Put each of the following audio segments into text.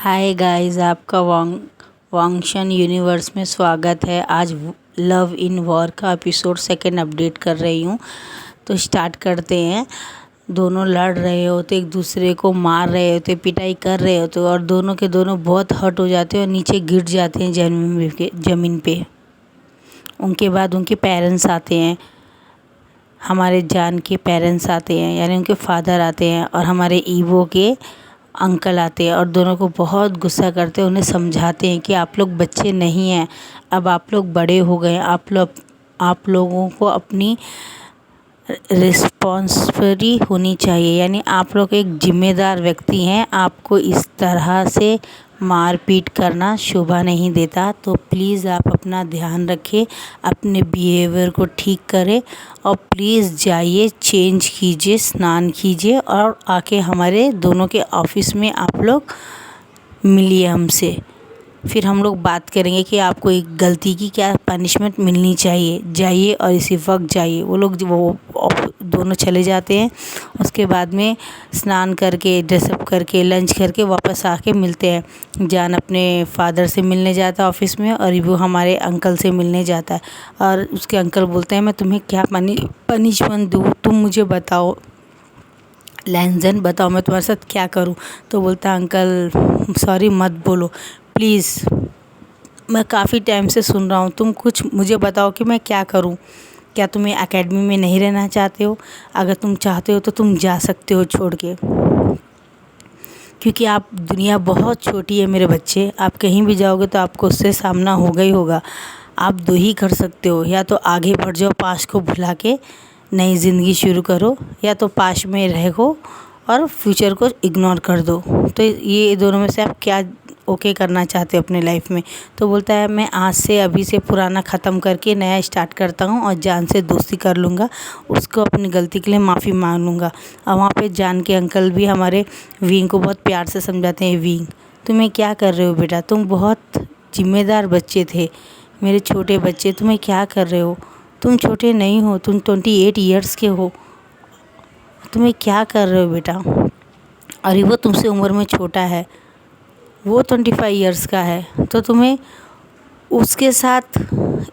Hi guys, आपका वांगशन universe में स्वागत है। आज लव इन वॉर का एपिसोड सेकंड अपडेट कर रही हूँ। तो स्टार्ट करते हैं। दोनों लड़ रहे होते, एक दूसरे को मार रहे होते, पिटाई कर रहे होते और दोनों के दोनों बहुत हर्ट हो जाते हैं और नीचे गिर जाते हैं ज़मीन पे। उनके बाद उनके पेरेंट्स आते हैं, हमारे जान के पेरेंट्स आते हैं, यानी उनके फादर आते हैं और हमारे ईवो के अंकल आते हैं और दोनों को बहुत गुस्सा करते हैं। उन्हें समझाते हैं कि आप लोग बच्चे नहीं हैं, अब आप लोग बड़े हो गए, आप लोगों को अपनी रिस्पॉन्सिबिलिटी होनी चाहिए, यानी आप लोग एक जिम्मेदार व्यक्ति हैं। आपको इस तरह से मारपीट करना शोभा नहीं देता। तो प्लीज़ आप अपना ध्यान रखें, अपने बिहेवियर को ठीक करें और प्लीज़ जाइए, चेंज कीजिए, स्नान कीजिए और आके हमारे दोनों के ऑफिस में आप लोग मिलिए हमसे। फिर हम लोग बात करेंगे कि आपको एक गलती की क्या पनिशमेंट मिलनी चाहिए। जाइए और इसी वक्त जाइए। वो दोनों चले जाते हैं। उसके बाद में स्नान करके, ड्रेसअप करके, लंच करके वापस आके मिलते हैं। जान अपने फादर से मिलने जाता है ऑफिस में और वो हमारे अंकल से मिलने जाता है और उसके अंकल बोलते हैं मैं तुम्हें क्या पनिशमेंट दूँ, तुम मुझे बताओ, लैंजन बताओ मैं तुम्हारे साथ क्या करूं। तो बोलता है अंकल सॉरी मत बोलो प्लीज़, मैं काफ़ी टाइम से सुन रहा हूं, तुम कुछ मुझे बताओ कि मैं क्या करूं। क्या तुम एकेडमी में नहीं रहना चाहते हो? अगर तुम चाहते हो तो तुम जा सकते हो छोड़ के, क्योंकि आप दुनिया बहुत छोटी है मेरे बच्चे। आप कहीं भी जाओगे तो आपको उससे सामना होगा ही होगा। आप दो ही कर सकते हो, या तो आगे बढ़ जाओ, पास्ट को भुला के नई ज़िंदगी शुरू करो, या तो पास्ट में रहो और फ्यूचर को इग्नोर कर दो। तो ये दोनों में से आप क्या ओके करना चाहते हो अपने लाइफ में? तो बोलता है मैं आज से अभी से पुराना ख़त्म करके नया स्टार्ट करता हूँ और जान से दोस्ती कर लूँगा, उसको अपनी गलती के लिए माफ़ी मांग लूँगा। और वहाँ पे जान के अंकल भी हमारे विंग को बहुत प्यार से समझाते हैं, विंग तुम्हें क्या कर रहे हो बेटा, तुम बहुत जिम्मेदार बच्चे थे, मेरे छोटे बच्चे, तुम्हें क्या कर रहे हो, तुम छोटे नहीं हो, तुम 28 ईयर्स के हो, तुम्हें क्या कर रहे हो बेटा। और वो तुमसे उम्र में छोटा है, वो 25 ईयर्स का है, तो तुम्हें उसके साथ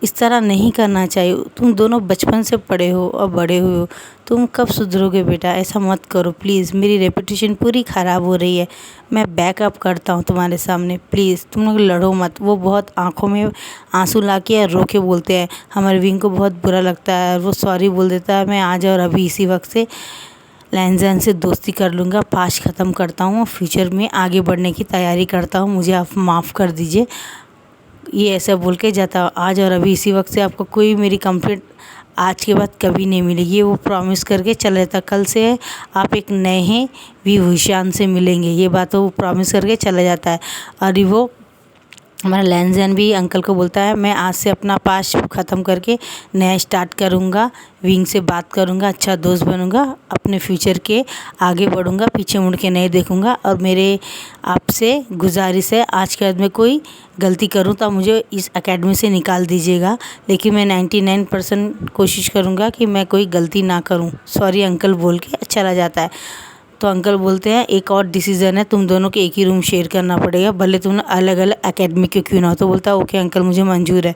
इस तरह नहीं करना चाहिए। तुम दोनों बचपन से पढ़े हो और बड़े हुए हो, तुम कब सुधरोगे बेटा, ऐसा मत करो प्लीज़। मेरी रेपुटेशन पूरी ख़राब हो रही है, मैं बैकअप करता हूँ तुम्हारे सामने, प्लीज़ तुम लोग लड़ो मत। वो बहुत आंखों में आंसू ला के रो के बोलते हैं। हमारे विंग को बहुत बुरा लगता है, वो सॉरी बोल देता है, मैं आज और अभी इसी वक्त से लैंजन से दोस्ती कर लूँगा, पास्ट ख़त्म करता हूँ, फ्यूचर में आगे बढ़ने की तैयारी करता हूँ, मुझे आप माफ़ कर दीजिए। ये ऐसा बोल के जाता, आज और अभी इसी वक्त से आपको कोई मेरी कंप्लेंट आज के बाद कभी नहीं मिलेगी। वो प्रॉमिस करके चला जाता, कल से आप एक नए विभूषण से मिलेंगे, ये बात वो प्रॉमिस करके चला जाता है। और वो हमारा लैंजन भी अंकल को बोलता है मैं आज से अपना पास्ट ख़त्म करके नया स्टार्ट करूँगा, विंग से बात करूँगा, अच्छा दोस्त बनूँगा, अपने फ्यूचर के आगे बढ़ूँगा, पीछे मुड़ के नहीं देखूँगा। और मेरे आपसे गुजारिश है, आज के बाद में कोई गलती करूँ तो मुझे इस एकेडमी से निकाल दीजिएगा, लेकिन मैं 99% कोशिश करूँगा कि मैं कोई गलती ना करूँ। सॉरी अंकल बोल के चला जाता है। तो अंकल बोलते हैं एक और डिसीज़न है, तुम दोनों के एक ही रूम शेयर करना पड़ेगा, भले तुम अलग अलग एकेडमी के क्यों ना हो। तो बोलता है ओके अंकल मुझे मंजूर है।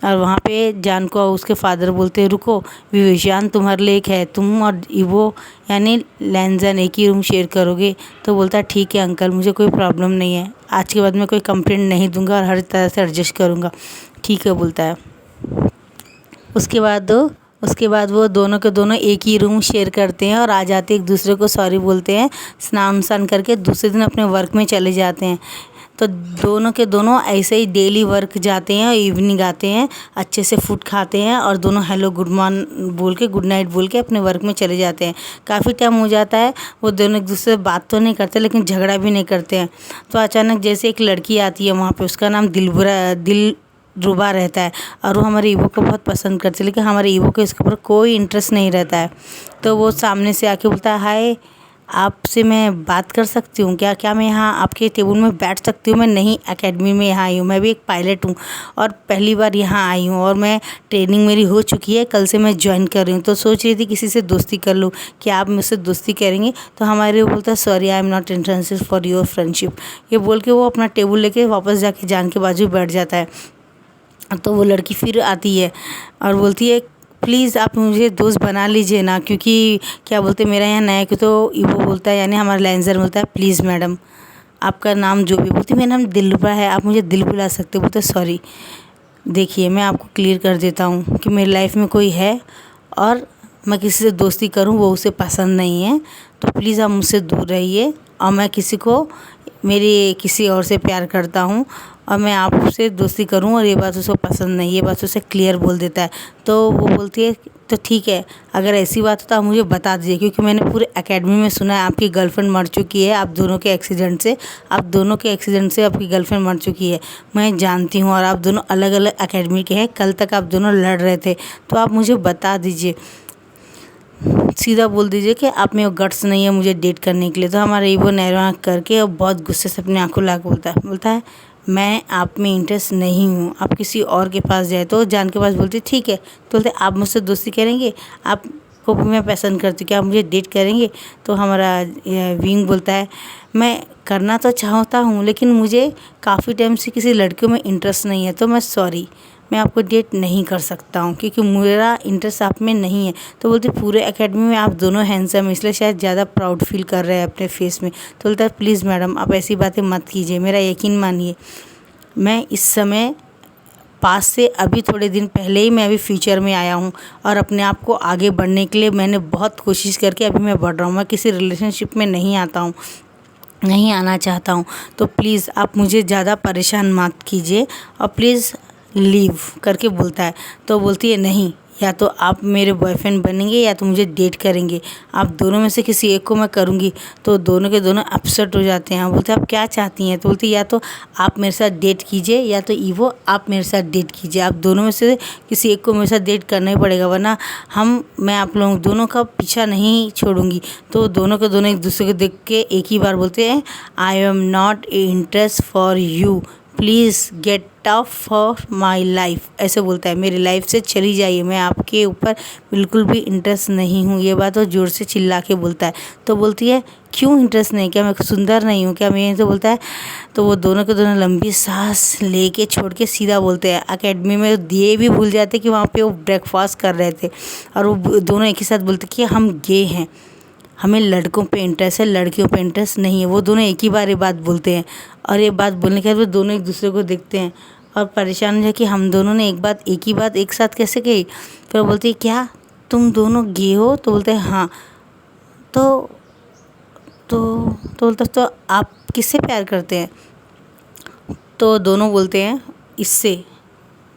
और वहाँ पे जान को उसके फादर बोलते हैं रुको विवेशान, तुम्हारे लिए एक है, तुम और वो यानी लैंजन एक ही रूम शेयर करोगे। तो बोलता है ठीक है अंकल, मुझे कोई प्रॉब्लम नहीं है, आज के बाद मैं कोई कंप्लेंट नहीं दूंगा और हर तरह से एडजस्ट करूँगा। ठीक है बोलता है। उसके बाद वो दोनों के दोनों एक ही रूम शेयर करते हैं और आ जाते एक दूसरे को सॉरी बोलते हैं, स्नान करके दूसरे दिन अपने वर्क में चले जाते हैं। तो दोनों के दोनों ऐसे ही डेली वर्क जाते हैं और इवनिंग आते हैं, अच्छे से फूड खाते हैं और दोनों हेलो गुड मॉर्निंग बोल के, गुड नाइट बोल के अपने वर्क में चले जाते हैं। काफ़ी टाइम हो जाता है, वो दोनों एक दूसरे से बात तो नहीं करते लेकिन झगड़ा भी नहीं करते हैं। तो अचानक जैसे एक लड़की आती है वहाँ पर, उसका नाम दिलरुबा रहता है और वो हमारे ईवो को बहुत पसंद करती है, लेकिन हमारे ईवो को इसके ऊपर कोई इंटरेस्ट नहीं रहता है। तो वो सामने से आके बोलता है हाय आपसे मैं बात कर सकती हूँ क्या? क्या मैं यहाँ आपके टेबल में बैठ सकती हूँ? मैं नई एकेडमी में यहाँ आई हूँ, मैं भी एक पायलट हूँ और पहली बार यहाँ आई हूँ और मैं ट्रेनिंग मेरी हो चुकी है, कल से मैं ज्वाइन कर रही हूँ। तो सोच रही थी किसी से दोस्ती कर लूँ, क्या आप मुझसे दोस्ती करेंगे? तो हमारे वो बोलता है sorry I am not interested for your friendship. ये बोल के वो अपना टेबल लेके वापस जाके जान के बाजू बैठ जाता है। तो वो लड़की फिर आती है और बोलती है प्लीज़ आप मुझे दोस्त बना लीजिए ना, क्योंकि क्या बोलते मेरा यहाँ नया क्यों। तो वो बोलता है यानी हमारा लाइन्सर बोलता है प्लीज़ मैडम आपका नाम जो भी। बोलती मेरा नाम दिलरुबा है, आप मुझे दिल बुला सकते हो। बोलते सॉरी देखिए मैं आपको क्लियर कर देता हूँ कि मेरी लाइफ में कोई है और मैं किसी से दोस्ती करूँ वो उसे पसंद नहीं है, तो प्लीज़ आप मुझसे दूर रहिए। और मैं किसी को मेरी किसी और से प्यार करता हूँ और मैं आपसे दोस्ती करूँ और ये बात उसे पसंद नहीं, ये बात उसे क्लियर बोल देता है। तो वो बोलती है तो ठीक है, अगर ऐसी बात हो तो आप मुझे बता दीजिए, क्योंकि मैंने पूरे एकेडमी में सुना है आपकी गर्लफ्रेंड मर चुकी है, आप दोनों के एक्सीडेंट से आपकी गर्लफ्रेंड मर चुकी है। मैं जानती हूँ और आप दोनों अलग अलग एकेडमी के हैं, कल तक आप दोनों लड़ रहे थे, तो आप मुझे बता दीजिए, सीधा बोल दीजिए कि आप में वो गट्स नहीं है मुझे डेट करने के लिए। तो हमारा ईवो नैरो करके और बहुत गुस्से से अपनी आंखों ला के बोलता है मैं आप में इंटरेस्ट नहीं हूँ, आप किसी और के पास जाए। तो जान के पास बोलती ठीक है। तो बोलते आप मुझसे दोस्ती करेंगे, आपको भी मैं पसंद करती हूँ, क्या आप मुझे डेट करेंगे? तो हमारा विंग बोलता है मैं करना तो चाहता हूँ लेकिन मुझे काफ़ी टाइम से किसी लड़कियों में इंटरेस्ट नहीं है, तो मैं सॉरी मैं आपको डेट नहीं कर सकता हूँ क्योंकि मेरा इंटरेस्ट आप में नहीं है। तो बोलते पूरे एकेडमी में आप दोनों हैंडसम हैं, इसलिए शायद ज़्यादा प्राउड फील कर रहे हैं अपने फेस में। तो बोलता है प्लीज़ मैडम आप ऐसी बातें मत कीजिए, मेरा यकीन मानिए मैं इस समय पास से अभी थोड़े दिन पहले ही मैं अभी फ्यूचर में आया हूँ और अपने आप को आगे बढ़ने के लिए मैंने बहुत कोशिश करके अभी मैं बढ़ रहा हूँ। मैं किसी रिलेशनशिप में नहीं आता हूँ, नहीं आना चाहता हूँ, तो प्लीज़ आप मुझे ज़्यादा परेशान मत कीजिए और प्लीज़ लीव करके बोलता है। तो बोलती है नहीं, या तो आप मेरे बॉयफ्रेंड बनेंगे या तो मुझे डेट करेंगे, आप दोनों में से किसी एक को मैं करूँगी। तो दोनों के दोनों अपसेट हो जाते हैं। बोलते हैं आप क्या चाहती हैं? तो बोलती है या तो आप मेरे साथ डेट कीजिए या तो ईवो आप मेरे साथ डेट कीजिए, आप दोनों में से किसी एक को मेरे साथ डेट करना ही पड़ेगा, वरना मैं आप लोगों दोनों का पीछा नहीं छोड़ूंगी। तो दोनों के दोनों एक दूसरे को देख के एक ही बार बोलते हैं I am not interest for you, please get out for my life. ऐसे बोलता है मेरी लाइफ से चली जाइए, मैं आपके ऊपर बिल्कुल भी इंटरेस्ट नहीं हूँ। ये बात वो ज़ोर से चिल्ला के बोलता है। तो बोलती है क्यों इंटरेस्ट नहीं, क्या मैं सुंदर नहीं हूँ क्या? मैं तो बोलता है। तो वो दोनों के दोनों लंबी सांस लेके छोड़ के सीधा बोलते हैं एकेडमी में ये भी भूल जाते कि वहाँ पे वो ब्रेकफास्ट कर रहे थे और वो दोनों एक ही साथ बोलते कि हम गे हैं, हमें लड़कों पे इंटरेस्ट है, लड़कियों पे इंटरेस्ट नहीं है। वो दोनों एक ही बार ये बात बोलते हैं और ये बात बोलने के बाद वो दोनों एक दूसरे को देखते हैं और परेशान हो जाए कि हम दोनों ने एक ही बात एक साथ कैसे कही। फिर बोलती है क्या तुम दोनों गे हो? तो बोलते हैं हाँ। तो बोलते तो आप किससे प्यार करते हैं? तो दोनों बोलते हैं इससे।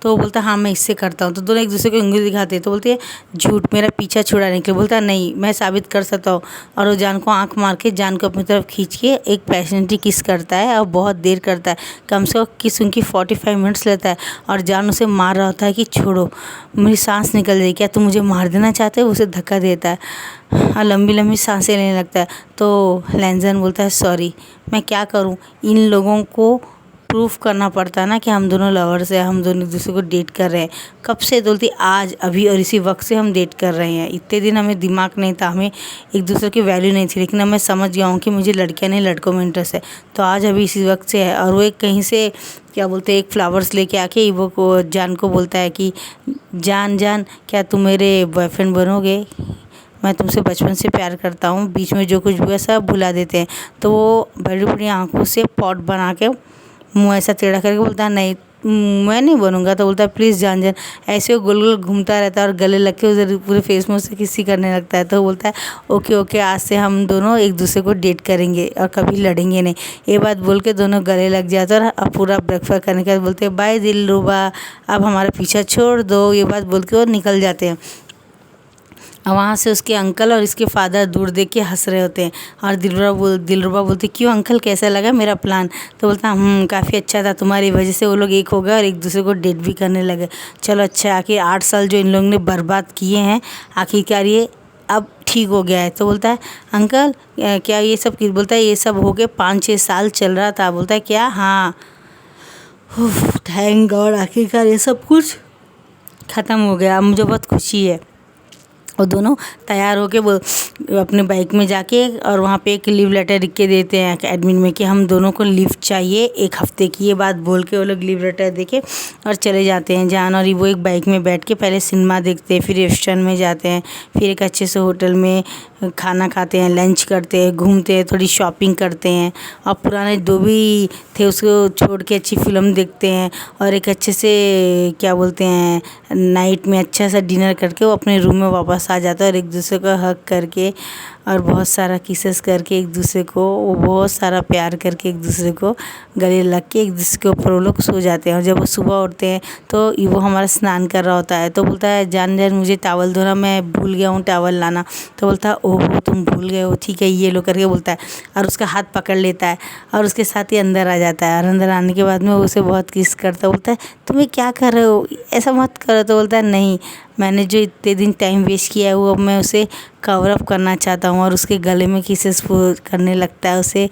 तो वो बोलता है हाँ मैं इससे करता हूँ। तो दोनों एक दूसरे को उंगली दिखाते हैं। तो बोलती है झूठ, मेरा पीछा छुड़ाने के लिए। बोलता है नहीं मैं साबित कर सकता हूँ। और वो जान को आंख मार के जान को अपनी तरफ खींच के एक पैशनेटली किस करता है और बहुत देर करता है, कम से कम किस उनकी 45 मिनट्स लेता है। और जान उसे मार रहा होता है कि छोड़ो मेरी सांस निकल जाएगी, क्या तुम मुझे मार देना चाहते हो? उसे धक्का देता है और लंबी लंबी सांसें लेने लगता है। तो लैंजन बोलता है सॉरी मैं क्या करूँ, इन लोगों को प्रूफ करना पड़ता है ना कि हम दोनों लवर्स हैं, हम दोनों एक दूसरे को डेट कर रहे हैं। कब से? बोलती आज अभी और इसी वक्त से हम डेट कर रहे हैं। इतने दिन हमें दिमाग नहीं था, हमें एक दूसरे की वैल्यू नहीं थी, लेकिन अब मैं समझ गया हूँ कि मुझे लड़कियाँ नहीं लड़कों में इंटरेस्ट है। तो आज अभी इसी वक्त से है। और वो एक कहीं से क्या बोलते हैं एक फ्लावर्स लेके आके वो को जान को बोलता है कि जान क्या तुम मेरे बॉयफ्रेंड बनोगे? मैं तुमसे बचपन से प्यार करता हूँ, बीच में जो कुछ भी है सब भुला देते हैं। तो वो बड़ी बड़ी आँखों से पॉट बना के मुँह ऐसा टेढ़ा करके बोलता है नहीं मैं नहीं बनूंगा। तो बोलता है प्लीज़ जान ऐसे वो गोल गोल घूमता रहता है और गले लग के उधर पूरे फेस में उससे किसी करने लगता है। तो बोलता है ओके आज से हम दोनों एक दूसरे को डेट करेंगे और कभी लड़ेंगे नहीं। ये बात बोल के दोनों गले लग जाते हैं और पूरा ब्रेकफास्ट करने के बाद बोलते हैं बाय दिलरुबा, अब हमारा पीछा छोड़ दो। ये बात बोल के वो निकल जाते हैं। वहाँ से उसके अंकल और इसके फादर दूर देख के हंस रहे होते हैं और दिलरुबा बोलती क्यों अंकल कैसा लगा मेरा प्लान? तो बोलता काफ़ी अच्छा था, तुम्हारी वजह से वो लोग एक हो गए और एक दूसरे को डेट भी करने लगे। चलो अच्छा, आखिर 8 साल जो इन लोगों ने बर्बाद किए हैं आखिरकार ये अब ठीक हो गया है। तो बोलता है अंकल क्या ये सब बोलता है ये सब हो गए 5-6 साल चल रहा था। बोलता है क्या? हाँ। थैंक गॉड आखिरकार ये सब कुछ ख़त्म हो गया। अब मुझे बहुत खुशी है। और दोनों तैयार होके वो अपने बाइक में जाके और वहाँ पे एक लीव लेटर लिख के देते हैं एडमिन में कि हम दोनों को लीव चाहिए 1 हफ्ते की। ये बात बोल के वो लोग लीव लेटर देके और चले जाते हैं। जान और वो एक बाइक में बैठ के पहले सिनेमा देखते हैं, फिर रेस्टोरेंट में जाते हैं, फिर एक अच्छे से होटल में खाना खाते हैं, लंच करते हैं, घूमते हैं, थोड़ी शॉपिंग करते हैं और पुराने जो भी थे उसको छोड़ के अच्छी फ़िल्म देखते हैं और एक अच्छे से क्या बोलते हैं नाइट में अच्छा सा डिनर करके वो अपने रूम में वापस आ जाता है और एक दूसरे को हग करके और बहुत सारा किसेस करके एक दूसरे को वो बहुत सारा प्यार करके एक दूसरे को गले लग के एक दूसरे के ऊपर वो लोग सो जाते हैं। और जब वो सुबह उठते हैं तो वो हमारा स्नान कर रहा होता है तो बोलता है जान मुझे टावल धोना, मैं भूल गया हूँ टावल लाना। तो बोलता है ओहो तुम भूल गए हो, ठीक है ये लो करके बोलता है और उसका हाथ पकड़ लेता है और उसके साथ ही अंदर आ जाता है। और अंदर आने के बाद में उसे बहुत किस करता है। बोलता है तुम्हें क्या कर रहे हो, ऐसा मत करो। तो बोलता है नहीं, मैंने जो इतने दिन टाइम वेस्ट किया है वो अब मैं उसे कवर अप करना चाहता हूँ। और उसके गले में किसेस करने लगता है, उसे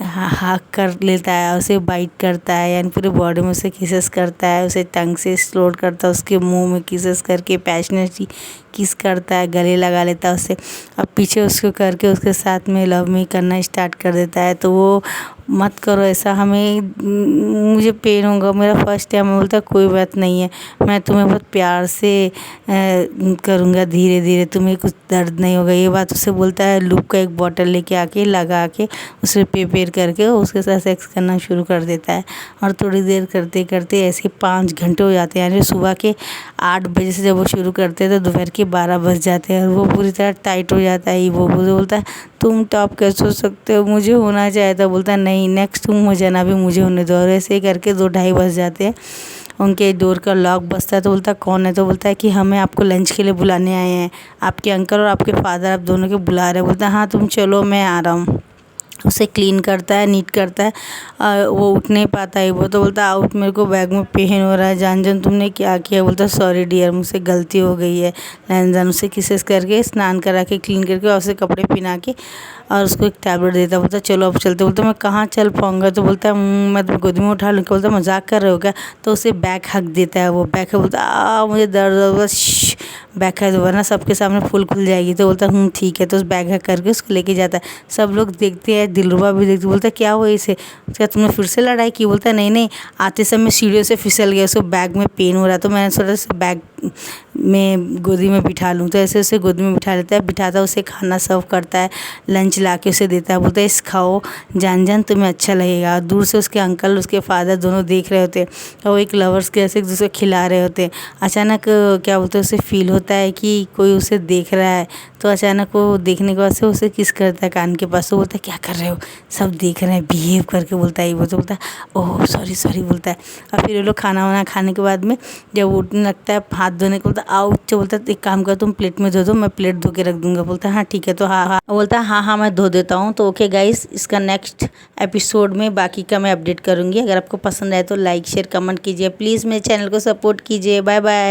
हक कर लेता है, उसे बाइट करता है, यानी पूरे बॉडी में उसे किसेस करता है, उसे टंग से एक्सप्लोर करता है, उसके मुंह में किसेस करके पैशनेटली किस करता है, गले लगा लेता है उसे। अब पीछे उसको करके उसके साथ में लव मी करना स्टार्ट कर देता है। तो वो मत करो ऐसा, हमें मुझे पेन होगा, मेरा फर्स्ट टाइम। बोलता है कोई बात नहीं है, मैं तुम्हें बहुत प्यार से करूँगा, धीरे धीरे तुम्हें कुछ दर्द नहीं होगा। ये बात उसे बोलता है। लूप का एक बॉटल लेके आके लगा के उसे प्रिपेयर करके उसके साथ सेक्स करना शुरू कर देता है। और थोड़ी देर करते करते ऐसे 5 घंटे हो जाते हैं। यानी सुबह के 8 बजे से जब वो शुरू करते हैं तो दोपहर के 12 बज जाते हैं और वो पूरी तरह टाइट हो जाता है। वो बोलता है तुम टॉप कैसे हो सकते हो, मुझे होना चाहिए था। बोलता है नहीं नेक्स्ट तुम हो जाना, भी मुझे होने दो। और ऐसे ही करके 2-2:30 बज जाते हैं। उनके डोर का लॉक बजता है तो बोलता है कौन है। तो बोलता है कि हमें आपको लंच के लिए बुलाने आए हैं, आपके अंकल और आपके फादर आप दोनों के बुला रहे हैं। बोलता है हाँ तुम चलो मैं आ रहा हूँ। उसे क्लीन करता है, नीट करता है और वो उठ नहीं पाता है। वो तो बोलता है आउट, मेरे को बैग में पेन हो रहा है। जान तुमने क्या किया। बोलता है सॉरी डियर, मुझसे गलती हो गई है। जान उसे किसेस करके स्नान करा के क्लीन करके और उसे कपड़े पहना के और उसको एक टैबलेट देता। बोलता चलो अब चलते। बोलता मैं कहाँ चल पाऊँगा। तो बोलता है मैं तुम्हें गोदी में उठा लूँगा। बोलता मजाक कर रहे हो क्या। तो उसे बैक हक देता है। वो बैक बोलता मुझे दर्द हो, बैक है वरना सबके सामने फुल खुल जाएगी। तो बोलता ठीक है। तो उस बैग हैक करके उसको लेके जाता है। सब लोग देखते हैं, दिलरुबा भी देखती। बोलता क्या हुआ इसे, क्या तुमने फिर से लड़ाई की। बोलता नहीं आते समय सीढ़ियों से फिसल गया, उसको बैग में पेन हो रहा तो मैंने सोचा से बैग में गोदी में बिठा लूँ। तो ऐसे उसे गोदी में बिठा लेता है, बिठाता उसे खाना सर्व करता है, लंच ला के उसे देता है। बोलता है इस खाओ जान तुम्हें अच्छा लगेगा। दूर से उसके अंकल उसके फादर दोनों देख रहे होते हैं और वो एक लवर्स के ऐसे एक दूसरे खिला रहे होते हैं। अचानक क्या बोलते हैं उसे फील होता है कि कोई उसे देख रहा है। तो अचानक वो देखने के बाद से उसे किस करता है कान के पास। तो बोलता है क्या कर रहे हो, सब देख रहे हैं, बिहेव करके बोलता है। वो तो बोलता है ओह सॉरी बोलता है। और फिर वो लोग खाना वाना खाने के बाद में जब उठने लगता है हाथ धोने को, बोलता आओ। बोलता है एक काम कर तुम प्लेट में धो दो, मैं प्लेट धो के रख दूंगा। बोलता है हाँ ठीक है। तो हाँ बोलता है हाँ मैं धो देता हूँ। तो ओके गाइस, इसका नेक्स्ट एपिसोड में बाकी का मैं अपडेट करूँगी। अगर आपको पसंद आए तो लाइक शेयर कमेंट कीजिए, प्लीज़ मेरे चैनल को सपोर्ट कीजिए। Bye bye.